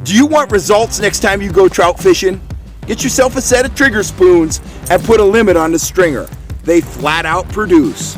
Do you want results next time you go trout fishing? Get yourself a set of trigger spoons and put a limit on the stringer. They flat out produce.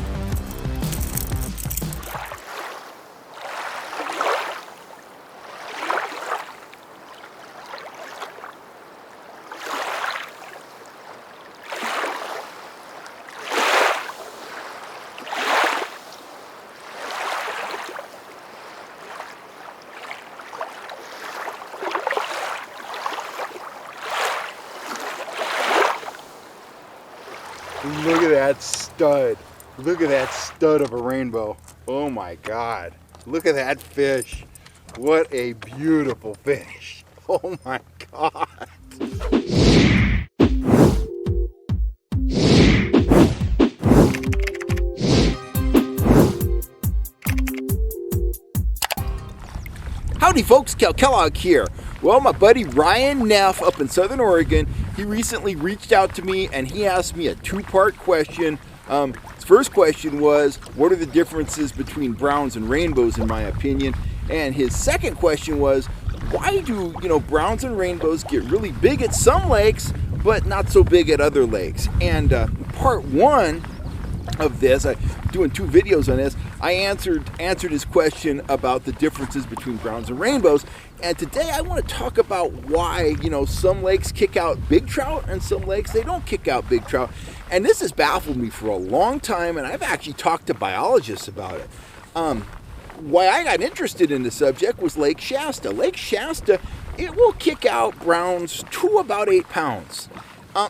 Look at that stud. Look at that stud of a rainbow. Oh my God. Look at that fish. What a beautiful fish. Oh my God. Howdy folks, Cal Kellogg here. Well, my buddy Ryan Neff up in Southern Oregon, he recently reached out to me and he asked me a two-part question. His first question was, what are the differences between browns and rainbows in my opinion? And his second question was, why do, browns and rainbows get really big at some lakes, but not so big at other lakes? And part one of this, I'm doing two videos on this, I answered his question about the differences between browns and rainbows. And today I want to talk about why, some lakes kick out big trout and some lakes they don't kick out big trout. And this has baffled me for a long time, and I've actually talked to biologists about it. Why I got interested in the subject was Lake Shasta. Lake Shasta, it will kick out browns to about 8 pounds.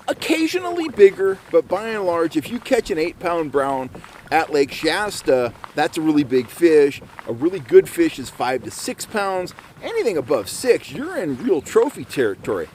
Occasionally bigger, but by and large, if you catch an 8-pound brown at Lake Shasta, that's a really big fish. A really good fish is 5 to 6 pounds. Anything above 6, you're in real trophy territory.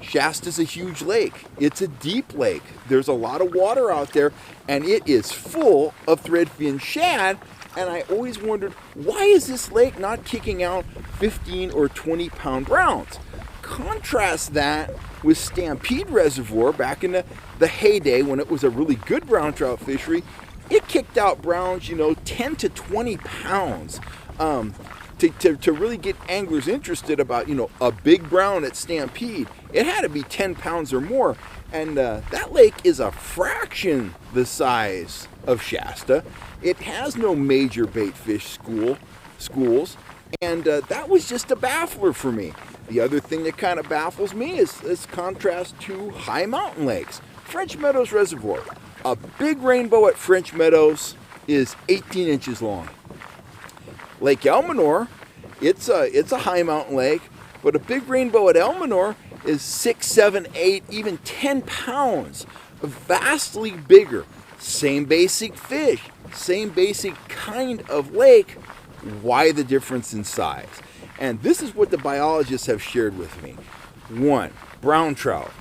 Shasta's a huge lake. It's a deep lake. There's a lot of water out there, and it is full of threadfin shad. And I always wondered, why is this lake not kicking out 15 or 20-pound browns? Contrast that with Stampede Reservoir back in the heyday when it was a really good brown trout fishery. It kicked out browns, 10 to 20 pounds. To really get anglers interested about, a big brown at Stampede, it had to be 10 pounds or more. And that lake is a fraction the size of Shasta. It has no major bait fish schools. And that was just a baffler for me. The other thing that kind of baffles me is contrast to high mountain lakes. French Meadows Reservoir. A big rainbow at French Meadows is 18 inches long. Lake Elminor, it's a high mountain lake, but a big rainbow at Elminor is 6, 7, 8, even 10 pounds. Vastly bigger. Same basic fish, same basic kind of lake. Why the difference in size? And this is what the biologists have shared with me. 1, brown trout.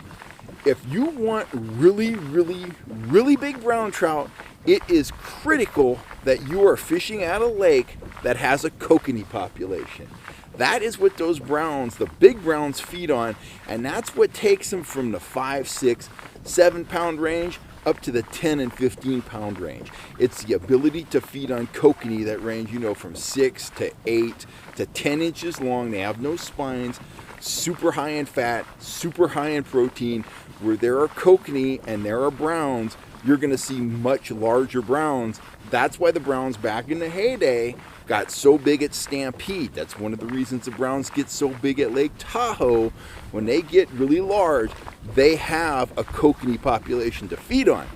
If you want really, really, really big brown trout, it is critical that you are fishing at a lake that has a kokanee population. That is what those browns, the big browns, feed on, and that's what takes them from the 5, 6, 7 pound range up to the 10 and 15 pound range. It's the ability to feed on kokanee that range, from 6 to 8 to 10 inches long. They have no spines, super high in fat, super high in protein. Where there are kokanee and there are browns, you're going to see much larger browns. That's why the browns back in the heyday got so big at Stampede. That's one of the reasons the browns get so big at Lake Tahoe. When they get really large, they have a kokanee population to feed on.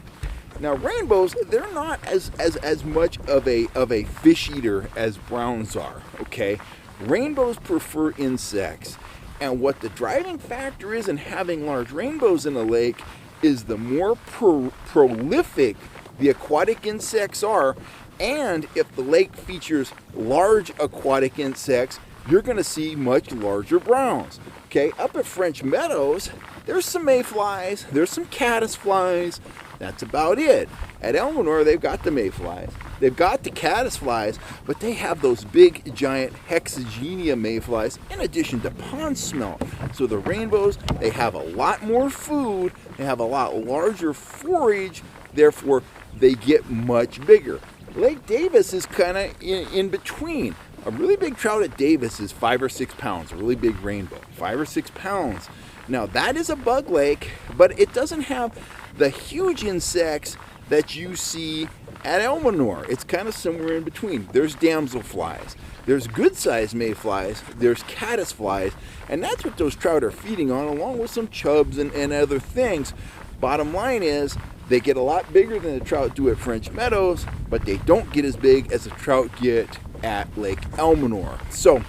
Now rainbows, they're not as much of a fish eater as browns are, okay? Rainbows prefer insects. And what the driving factor is in having large rainbows in a lake is the more prolific the aquatic insects are. And if the lake features large aquatic insects, you're going to see much larger browns. Okay, up at French Meadows, there's some mayflies, there's some caddisflies. That's about it. At Elminor, they've got the mayflies, they've got the caddisflies, but they have those big, giant hexagenia mayflies in addition to pond smelt. So the rainbows, they have a lot more food, they have a lot larger forage, therefore they get much bigger. Lake Davis is kind of in between. A really big trout at Davis is 5 or 6 pounds, a really big rainbow, 5 or 6 pounds. Now that is a bug lake, but it doesn't have the huge insects that you see at Elmonor. It's kind of somewhere in between. There's damselflies, there's good-sized mayflies, there's caddisflies, and that's what those trout are feeding on, along with some chubs and other things. Bottom line is, they get a lot bigger than the trout do at French Meadows, but they don't get as big as the trout get at Lake Elmonor. So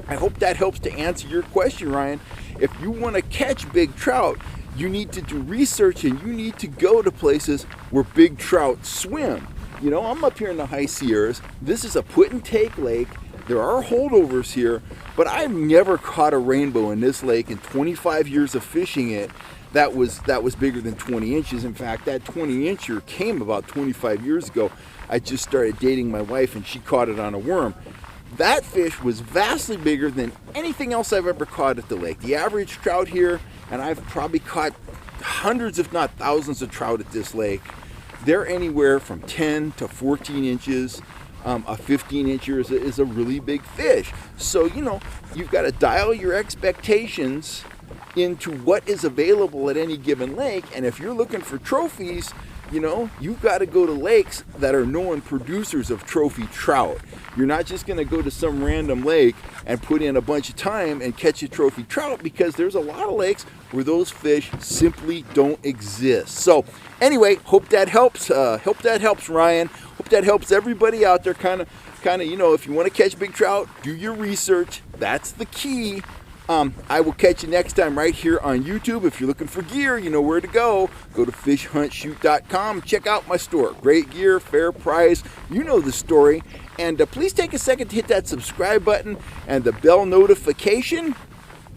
I hope that helps to answer your question, Ryan. If you want to catch big trout, you need to do research and you need to go to places where big trout swim. You know, I'm up here in the high Sierras. This is a put and take lake. There are holdovers here, but I've never caught a rainbow in this lake in 25 years of fishing it that was bigger than 20 inches. In fact, that 20-incher came about 25 years ago. I just started dating my wife and she caught it on a worm. That fish was vastly bigger than anything else I've ever caught at the lake. The average trout here, and I've probably caught hundreds if not thousands of trout at this lake, they're anywhere from 10 to 14 inches. A 15-incher is a really big fish. So, you know, you've got to dial your expectations into what is available at any given lake. And if you're looking for trophies, you know, you've got to go to lakes that are known producers of trophy trout. You're not just going to go to some random lake and put in a bunch of time and catch a trophy trout, because there's a lot of lakes where those fish simply don't exist. So anyway, hope that helps. Hope that helps, Ryan. Hope that helps everybody out there. Kind of, you know, if you want to catch big trout, do your research. That's the key. I will catch you next time right here on YouTube. If you're looking for gear, you know where to go. Go to fishhuntshoot.com. Check out my store. Great gear, fair price. You know the story. And please take a second to hit that subscribe button and the bell notification.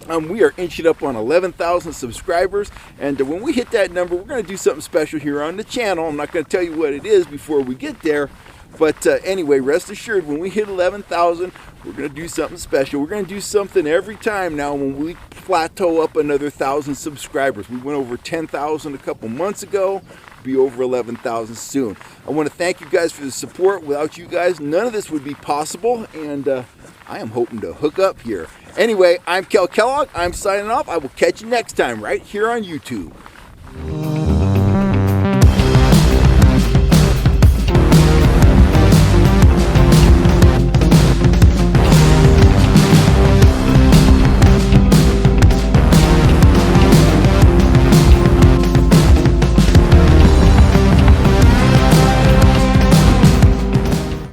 We are inching up on 11,000 subscribers, and when we hit that number, we're going to do something special here on the channel. I'm not going to tell you what it is before we get there, but anyway, rest assured, when we hit 11,000, we're going to do something special. We're going to do something every time now when we plateau up another 1,000 subscribers. We went over 10,000 a couple months ago. Be over 11,000 soon. I want to thank you guys for the support. Without you guys, none of this would be possible, and I am hoping to hook up here. Anyway, I'm Kel Kellogg. I'm signing off. I will catch you next time right here on YouTube.